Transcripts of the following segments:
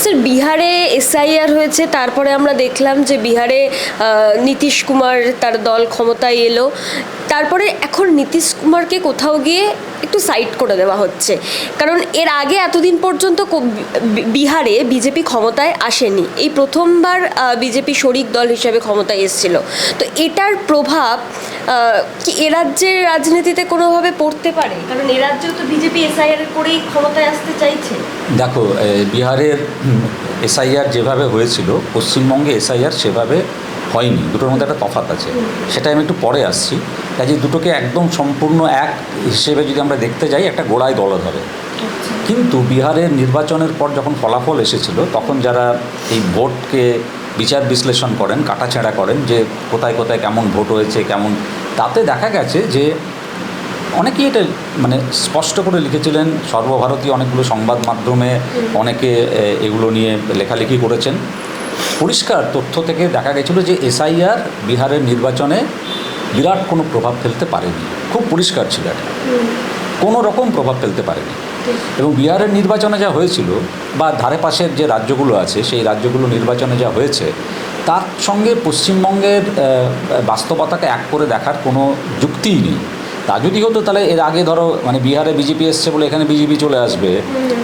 Sir বিহারে SIR হয়েছে, তারপরে আমরা দেখলাম যে বিহারে নীতিশ কুমার তার দল ক্ষমতায় এলো, তারপরে এখন নীতিশ কুমারকে কোথাও গিয়ে একটু সাইড করে দেওয়া হচ্ছে, কারণ এর আগে এতদিন পর্যন্ত বিহারে বিজেপি ক্ষমতায় আসেনি, এই প্রথমবার বিজেপি শরিক দল হিসেবে ক্ষমতায় এসেছিল। তো এটার প্রভাব কি এ রাজ্যের রাজনীতিতে কোনোভাবে পড়তে পারে? কারণ এ রাজ্যেও তো বিজেপি এসআইআর করেই ক্ষমতায় আসতে চাইছে। দেখো, বিহারের এসআইআর যেভাবে হয়েছিল, পশ্চিমবঙ্গে এসআইআর সেভাবে হয়নি। দুটোর মধ্যে একটা তফাৎ আছে, সেটা আমি একটু পরে আসছি। কাজে দুটোকে একদম সম্পূর্ণ এক হিসেবে যদি আমরা দেখতে যাই, একটা গোড়ায় দলদ হবে। কিন্তু বিহারের নির্বাচনের পর যখন ফলাফল এসেছিল, তখন যারা এই ভোটকে বিচার বিশ্লেষণ করেন, কাটাছেঁড়া করেন যে কোথায় কোথায় কেমন ভোট হয়েছে, কেমন, তাতে দেখা গেছে যে অনেকেই এটা মানে স্পষ্ট করে লিখেছিলেন। সর্বভারতীয় অনেকগুলো সংবাদ মাধ্যমে অনেকে এগুলো নিয়ে লেখালেখি করেছেন। পরিষ্কার তথ্য থেকে দেখা গেছিলো যে এসআইআর বিহারের নির্বাচনে বিরাট কোনো প্রভাব ফেলতে পারেনি। খুব পরিষ্কার ছিল এটা, কোনো রকম প্রভাব ফেলতে পারেনি। এবং বিহারের নির্বাচনে যা হয়েছিল, বা ধারে পাশের যে রাজ্যগুলো আছে সেই রাজ্যগুলো নির্বাচনে যা হয়েছে, তার সঙ্গে পশ্চিমবঙ্গের বাস্তবতাকে এক করে দেখার কোনো যুক্তিই নেই। তা যদি হতো তাহলে এর আগে ধরো মানে বিহারে বিজেপি এসছে বলে এখানে বিজেপি চলে আসবে,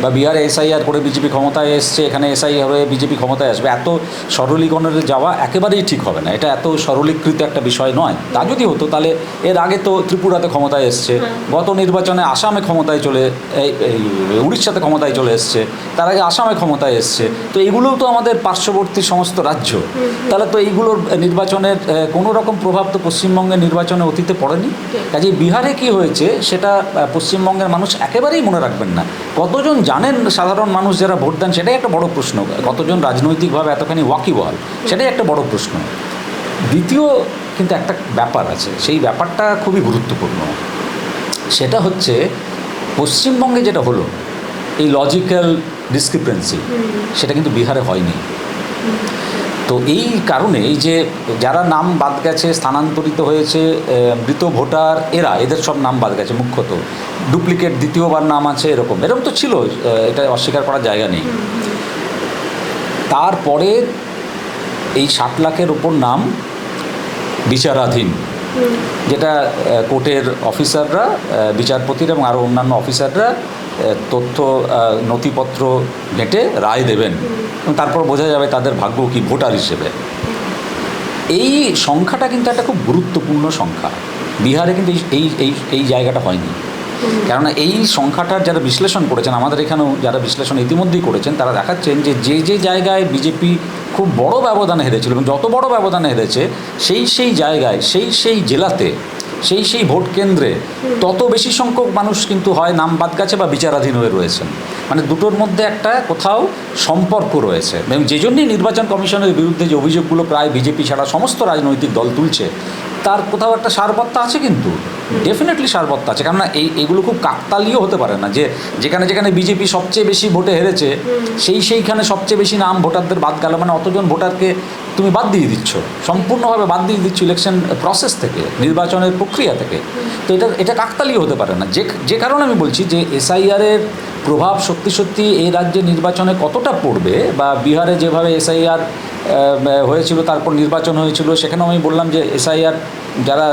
বা বিহারে এসআইআর করে বিজেপি ক্ষমতায় এসছে, এখানে এসআইআর হয়ে বিজেপি ক্ষমতায় আসবে, এত সরলীকরণে যাওয়া একেবারেই ঠিক হবে না। এটা এত সরলীকৃত একটা বিষয় নয়। তা যদি হতো তাহলে এর আগে তো ত্রিপুরাতে ক্ষমতায় এসছে, গত নির্বাচনে আসামে ক্ষমতায় উড়িষ্যাতে ক্ষমতায় চলে এসছে, তার আগে আসামে ক্ষমতায় এসছে। তো এগুলোও তো আমাদের পার্শ্ববর্তী সমস্ত রাজ্য। তাহলে তো এইগুলোর নির্বাচনের কোনো রকম প্রভাব তো পশ্চিমবঙ্গের নির্বাচনে অতীতে পড়েনি। কাজেই বিহারে কি হয়েছে সেটা পশ্চিমবঙ্গের মানুষ একেবারেই মনে রাখবেন না। কতজন জানেন সাধারণ মানুষ যারা ভোট দেন, সেটাই একটা বড় প্রশ্ন। কতজন রাজনৈতিকভাবে এতখানি ওয়াকিবহাল, সেটাই একটা বড় প্রশ্ন। দ্বিতীয় কিন্তু একটা ব্যাপার আছে, সেই ব্যাপারটা খুবই গুরুত্বপূর্ণ। সেটা হচ্ছে পশ্চিমবঙ্গে যেটা হলো, এই লজিক্যাল ডিসক্রিপেন্সি, সেটা কিন্তু বিহারে হয়নি। তো এই কারণে এই যে যারা নাম বাদ গেছে, স্থানান্তরিত হয়েছে, মৃত ভোটার, এদের সব নাম বাদ গেছে। মুখ্যত ডুপ্লিকেট দ্বিতীয়বার নাম আছে, এরকম তো ছিল, এটা অস্বীকার করার জায়গা নেই। তারপরে এই 60 লাখের ওপর নাম বিচারাধীন, যেটা কোর্টের অফিসাররা, বিচারপতিরা এবং আরও অন্যান্য অফিসাররা তথ্য নথিপত্র ঘেঁটে রায় দেবেন, এবং তারপর বোঝা যাবে তাদের ভাগ্য কি ভোটার হিসেবে। এই সংখ্যাটা কিন্তু একটা খুব গুরুত্বপূর্ণ সংখ্যা। বিহারে কিন্তু এই জায়গাটা হয়নি। কেননা এই সংখ্যাটার যারা বিশ্লেষণ করেছেন, আমাদের এখানেও যারা বিশ্লেষণ ইতিমধ্যেই করেছেন, তারা দেখাচ্ছেন যে যে জায়গায় বিজেপি খুব বড় ব্যবধানে হেরেছিল, এবং যত বড় ব্যবধানে হেরেছে সেই জায়গায়, সেই জেলাতে, সেই ভোট কেন্দ্রে তত বেশি সংখ্যক মানুষ কিন্তু হয় নাম বাদ গেছে বা বিচারাধীন হয়ে রয়েছেন। মানে দুটোর মধ্যে একটা কোথাও সম্পর্ক রয়েছে। এবং যে জন্যই নির্বাচন কমিশনের বিরুদ্ধে যে অভিযোগগুলো প্রায় বিজেপি ছাড়া সমস্ত রাজনৈতিক দল তুলছে, তার কোথাও একটা সারবত্তা আছে, কিন্তু ডেফিনেটলি সারবত্তা আছে। কেননা এইগুলো খুব কাকতালীয় হতে পারে না যে যেখানে বিজেপি সবচেয়ে বেশি ভোটে হেরেছে সেইখানে সবচেয়ে বেশি নাম ভোটারদের বাদ গেল, মানে অতজন ভোটারকে তুমি বাদ দিয়ে দিচ্ছ, সম্পূর্ণভাবে বাদ দিয়ে দিচ্ছ ইলেকশন প্রসেস থেকে, নির্বাচনের প্রক্রিয়া থেকে। তো এটা কাকতালীয় হতে পারে না। যে কারণে আমি বলছি যে এসআইআরের প্রভাব সত্যি এই রাজ্যে নির্বাচনে কতটা পড়বে, বা বিহারে যেভাবে এসআইআর হয়েছিল তারপর নির্বাচন হয়েছিল, সেখানেও আমি বললাম যে এসআইআর যারা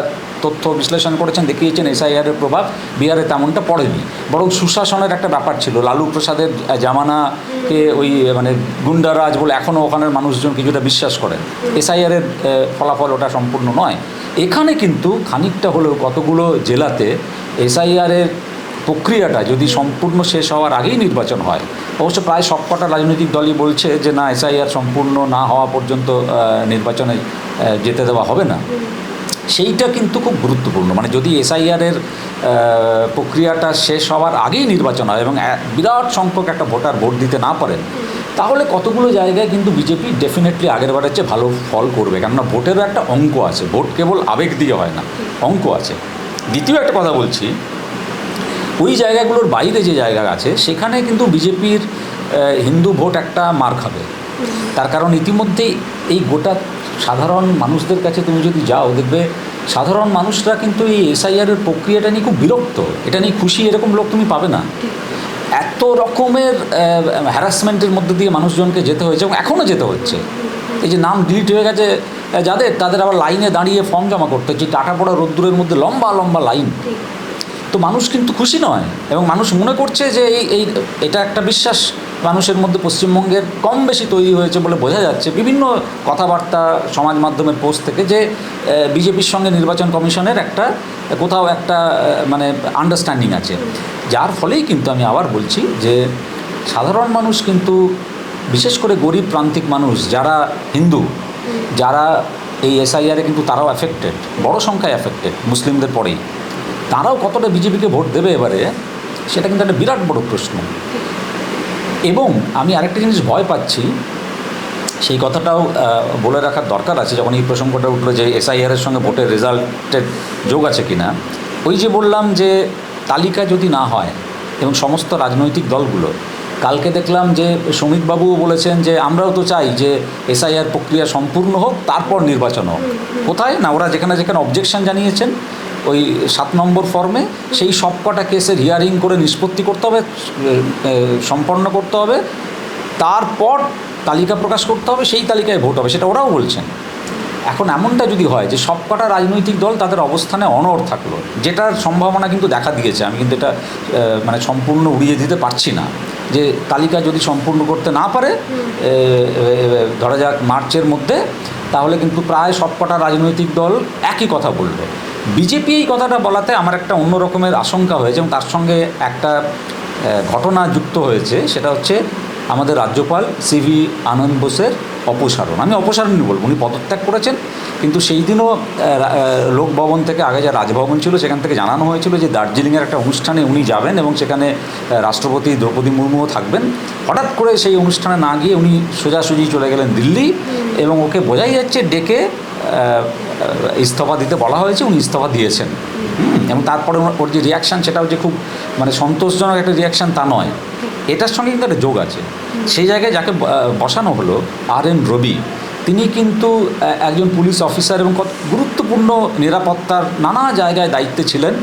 তথ্য বিশ্লেষণ করেছেন দেখিয়েছেন এসআইআরের প্রভাব বিহারে তেমনটা পড়েনি, বরং সুশাসনের একটা ব্যাপার ছিল। লালু প্রসাদের জামানাকে ওই মানে গুন্ডারাজ বলে এখনও ওখানের মানুষজন কিছুটা বিশ্বাস করেন। এসআইআরের ফলাফল ওটা সম্পূর্ণ নয়। এখানে কিন্তু খানিকটা হলেও কতগুলো জেলাতে এসআইআরের প্রক্রিয়াটা যদি সম্পূর্ণ শেষ হওয়ার আগেই নির্বাচন হয়, অবশ্য প্রায় সবকটা রাজনৈতিক দলই বলছে যে না, এসআইআর সম্পূর্ণ না হওয়া পর্যন্ত নির্বাচনে যেতে দেওয়া হবে না, সেইটা কিন্তু খুব গুরুত্বপূর্ণ। মানে যদি এসআইআরের প্রক্রিয়াটা শেষ হওয়ার আগেই নির্বাচন হয় এবং বিরাট সংখ্যক একটা ভোটার ভোট দিতে না পারেন, তাহলে কতগুলো জায়গায় কিন্তু বিজেপি ডেফিনেটলি আগের বারের চেয়ে ভালো ফল করবে। কেননা ভোটেরও একটা অঙ্ক আছে, ভোট কেবল আবেগ দিয়ে হয় না, অঙ্ক আছে। দ্বিতীয় একটা কথা বলছি, ওই জায়গাগুলোর বাইরে যে জায়গা আছে সেখানে কিন্তু বিজেপির হিন্দু ভোট একটা মার খাবে। তার কারণ ইতিমধ্যেই এই গোটা সাধারণ মানুষদের কাছে তুমি যদি যাও, দেখবে সাধারণ মানুষরা কিন্তু এই এসআইআরের প্রক্রিয়াটা নিয়ে খুব বিরক্ত, এটা নিয়ে খুশি এরকম লোক তুমি পাবে না। এত রকমের হ্যারাসমেন্টের মধ্যে দিয়ে মানুষজনকে যেতে হয়েছে এবং এখনও যেতে হচ্ছে। এই যে নাম ডিলিট হয়ে গেছে তাদের আবার লাইনে দাঁড়িয়ে ফর্ম জমা করতে হচ্ছে, টাটা পড়া রোদ্দুরের মধ্যে লম্বা লম্বা লাইন। তো মানুষ কিন্তু খুশি নয়, এবং মানুষ মনে করছে যে এটা একটা বিশ্বাস মানুষের মধ্যে পশ্চিমবঙ্গের কম বেশি তৈরি হয়েছে বলে বোঝা যাচ্ছে বিভিন্ন কথাবার্তা সমাজ মাধ্যমের পোস্ট থেকে, যে বিজেপির সঙ্গে নির্বাচন কমিশনের কোথাও একটা মানে আন্ডারস্ট্যান্ডিং আছে, যার ফলেই কিন্তু আমি আবার বলছি যে সাধারণ মানুষ কিন্তু, বিশেষ করে গরিব প্রান্তিক মানুষ যারা হিন্দু, যারা এই এসআইআরে কিন্তু তারাও অ্যাফেক্টেড, বড় সংখ্যায় অ্যাফেক্টেড মুসলিমদের পরেই, তারাও কতটা বিজেপিকে ভোট দেবে এবারে, সেটা কিন্তু একটা বিরাট বড় প্রশ্ন। এবং আমি আরেকটা জিনিস ভয় পাচ্ছি, সেই কথাটাও বলে রাখার দরকার আছে যখন এই প্রসঙ্গটা উঠলো যে এসআইআরের সঙ্গে ভোটের রেজাল্টের যোগ আছে কিনা। ওই যে বললাম যে তালিকা যদি না হয়, এবং সমস্ত রাজনৈতিক দলগুলো, কালকে দেখলাম যে শ্রমিকবাবুও বলেছেন যে আমরাও তো চাই যে এসআইআর প্রক্রিয়া সম্পূর্ণ হোক, তারপর নির্বাচন হোক। কোথায় না, ওরা যেখানে যেখানে অবজেকশন জানিয়েছেন ওই 7 নম্বর ফর্মে, সেই সবকটা কেসের হিয়ারিং করে নিষ্পত্তি করতে হবে, সম্পন্ন করতে হবে, তারপর তালিকা প্রকাশ করতে হবে, সেই তালিকায় ভোট হবে, সেটা ওরাও বলছেন। এখন এমনটা যদি হয় যে সবকটা রাজনৈতিক দল তাদের অবস্থানে অনড় থাকলো, যেটার সম্ভাবনা কিন্তু দেখা দিয়েছে, আমি কিন্তু এটা মানে সম্পূর্ণ উড়িয়ে দিতে পারছি না, যে তালিকা যদি সম্পূর্ণ করতে না পারে ধরা যাক মার্চের মধ্যে, তাহলে কিন্তু প্রায় সবকটা রাজনৈতিক দল একই কথা বলবে। বিজেপি এই কথাটা বলাতে আমার একটা অন্য রকমের আশঙ্কা হয়েছে, এবং তার সঙ্গে একটা ঘটনা যুক্ত হয়েছে, সেটা হচ্ছে আমাদের রাজ্যপাল সিভি আনন্দ বোসের অপসারণ। আমি অপসারণই বলবো, উনি পদত্যাগ করেছেন, কিন্তু সেই দিনও লোকভবন থেকে, আগে যা রাজভবন ছিল সেখান থেকে জানানো হয়েছিল যে দার্জিলিংয়ের একটা অনুষ্ঠানে উনি যাবেন এবং সেখানে রাষ্ট্রপতি দ্রৌপদী মুর্মুও থাকবেন। হঠাৎ করে সেই অনুষ্ঠানে না গিয়ে উনি সোজাসুজি চলে গেলেন দিল্লি, এবং ওকে বোঝাই যাচ্ছে ডেকে ইস্তফা দিতে বলা হয়েছে, উনি ইস্তফা দিয়েছেন। এবং তারপরে ওর যে রিয়াকশান, সেটাও যে খুব মানে সন্তোষজনক একটা রিয়াকশান তা নয়, এটার সঙ্গে কিন্তু একটা যোগ আছে। সেই জায়গায় যাকে বসানো হলো RN রবি, তিনি কিন্তু একজন পুলিশ অফিসার এবং গুরুত্বপূর্ণ নিরাপত্তার নানা জায়গায় দায়িত্বে ছিলেন,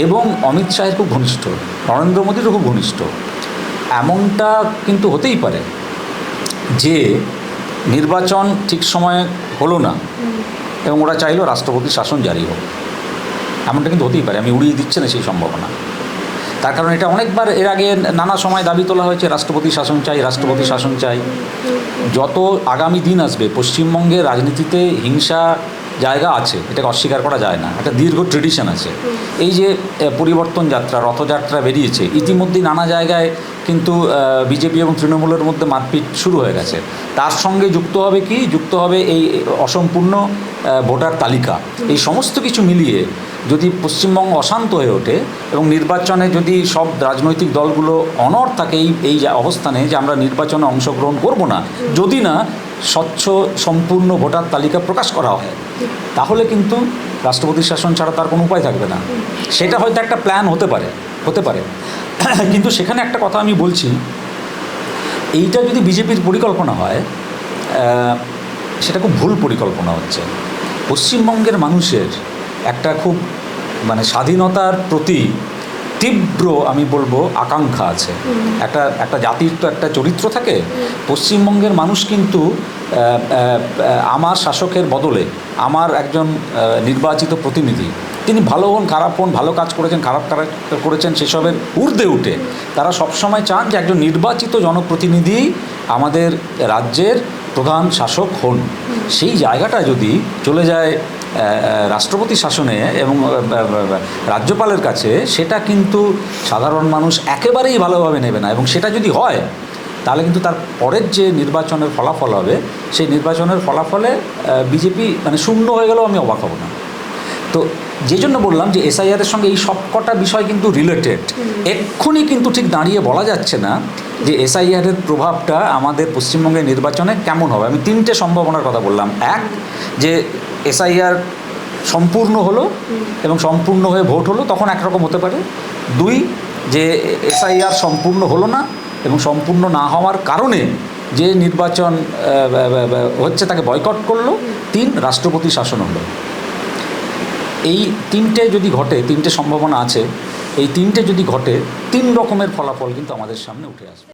এবং অমিত শাহের খুব ঘনিষ্ঠ, নরেন্দ্র মোদীরও খুব ঘনিষ্ঠ। এমনটা কিন্তু হতেই পারে যে নির্বাচন ঠিক সময়ে হলো না এবং ওরা চাইলো রাষ্ট্রপতি শাসন জারি হোক, এমনটা কিন্তু হতেই পারে, আমি উড়িয়ে দিচ্ছি না সেই সম্ভাবনা। তার কারণ এটা অনেকবার এর আগে নানা সময় দাবি তোলা হয়েছে, রাষ্ট্রপতি শাসন চাই, রাষ্ট্রপতি শাসন চাই। যত আগামী দিন আসবে, পশ্চিমবঙ্গের রাজনীতিতে হিংসা জায়গা আছে, এটাকে অস্বীকার করা যায় না, একটা দীর্ঘ ট্রেডিশন আছে। এই যে পরিবর্তন যাত্রা, রথযাত্রা বেরিয়েছে, ইতিমধ্যেই নানা জায়গায় কিন্তু বিজেপি এবং তৃণমূলের মধ্যে মারপিট শুরু হয়ে গেছে। তার সঙ্গে যুক্ত হবে কি, যুক্ত হবে এই অসম্পূর্ণ ভোটার তালিকা। এই সমস্ত কিছু মিলিয়ে যদি পশ্চিমবঙ্গ অশান্ত হয়ে ওঠে এবং নির্বাচনে যদি সব রাজনৈতিক দলগুলো অনড় থাকে এই অবস্থানে যে আমরা নির্বাচনে অংশগ্রহণ করব না, যদি না স্বচ্ছ সম্পূর্ণ ভোটার তালিকা প্রকাশ করা হয়, তাহলে কিন্তু রাষ্ট্রপতির শাসন ছাড়া তার কোনো উপায় থাকবে না। সেটা হয়তো একটা প্ল্যান হতে পারে। কিন্তু সেখানে একটা কথা আমি বলছি, এইটা যদি বিজেপির পরিকল্পনা হয়, সেটা খুব ভুল পরিকল্পনা হচ্ছে। পশ্চিমবঙ্গের মানুষের একটা খুব মানে স্বাধীনতার প্রতি তীব্র আমি বলবো আকাঙ্ক্ষা আছে। একটা জাতির তো একটা চরিত্র থাকে। পশ্চিমবঙ্গের মানুষ কিন্তু আমার শাসকের বদলে আমার একজন নির্বাচিত প্রতিনিধি, তিনি ভালো হন খারাপ হন, ভালো কাজ করেছেন খারাপ কাজ করেছেন, সেসবের ঊর্ধ্বে উঠে তারা সবসময় চান যে একজন নির্বাচিত জনপ্রতিনিধি আমাদের রাজ্যের প্রধান শাসক হন। সেই জায়গাটা যদি চলে যায় রাষ্ট্রপতি শাসনে এবং রাজ্যপালের কাছে, সেটা কিন্তু সাধারণ মানুষ একেবারেই ভালোভাবে নেবে না। এবং সেটা যদি হয়, তাহলে কিন্তু তার পরের যে নির্বাচনের ফলাফল হবে, সেই নির্বাচনের ফলাফলে বিজেপি মানে শূন্য হয়ে গেলেও আমি অবাক হব না। তো যে জন্য বললাম যে এসআইআরের সঙ্গে এই সবকটা বিষয় কিন্তু রিলেটেড। এক্ষুনি কিন্তু ঠিক দাঁড়িয়ে বলা যাচ্ছে না যে এসআইআরের প্রভাবটা আমাদের পশ্চিমবঙ্গের নির্বাচনে কেমন হবে। আমি 3টে সম্ভাবনার কথা বললাম। এক, যে এসআইআর সম্পূর্ণ হলো এবং সম্পূর্ণ হয়ে ভোট হলো, তখন একরকম হতে পারে। 2, যে এসআইআর সম্পূর্ণ হলো না এবং সম্পূর্ণ না হওয়ার কারণে যে নির্বাচন হচ্ছে তাকে বয়কট করলো। 3, রাষ্ট্রপতি শাসন হলো। এই 3টে যদি ঘটে, 3টে সম্ভাবনা আছে, এই তিনটে যদি ঘটে 3 রকমের ফলাফল কিন্তু আমাদের সামনে উঠে আসবে।